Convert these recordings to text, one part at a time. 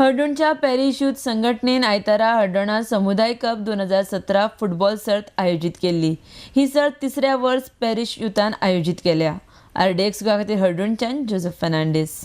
हळदोणच्या parish youth संघटनेन आयतारा हळदोणा समुदाय कप 2017 फुटबॉल सर्त आयोजित केली. ही सर्त तिसऱ्या वर्स पॅरिश युथान आयोजित केल्या. RDX खातीर हळदोणच्यान Joseph Fernandes.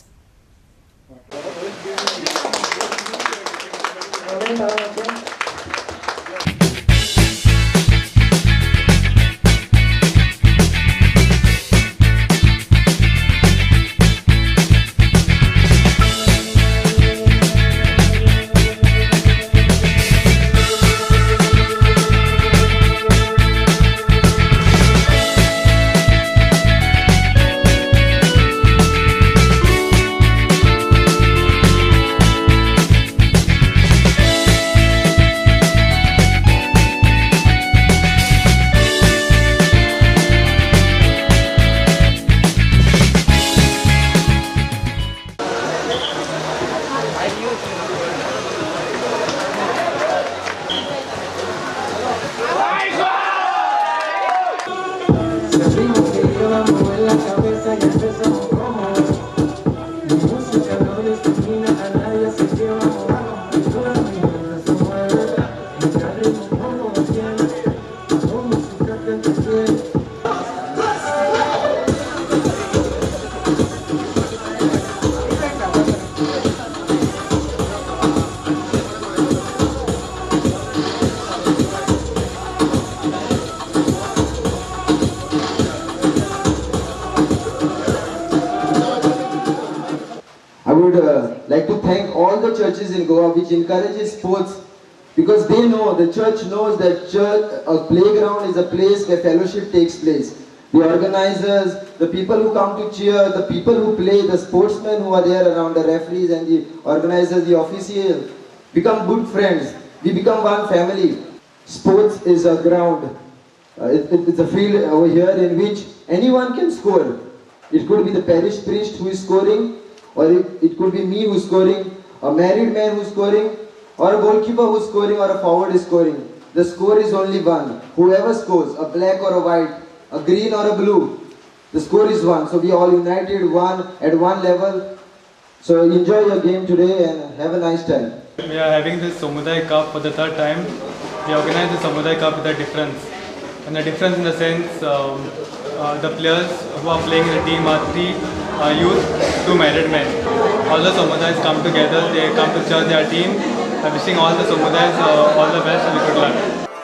I would like to thank all the churches in Goa which encourages sports, because they know, the church knows that a playground is a place where fellowship takes place. The organizers, the people who come to cheer, the people who play, the sportsmen who are there around, the referees and the organizers, the officials, become good friends. We become one family. Sports is a ground. It's a field over here in which anyone can score. It could be the parish priest who is scoring, or it could be me who's scoring, a married man who's scoring, or a goalkeeper who's scoring, or a forward is scoring. The score is only one. Whoever scores, a black or a white, a green or a blue, the score is one. So we all united at one level. So enjoy your game today and have a nice time. We are having this Somudai Cup for the third time. We organized the Somudai Cup with a difference. And the difference in the sense, the players who are playing in the team are 3 youth, 2 married men. All the Somudais come together, they come to cheer their team. I'm wishing all the Somudais all the best and good luck.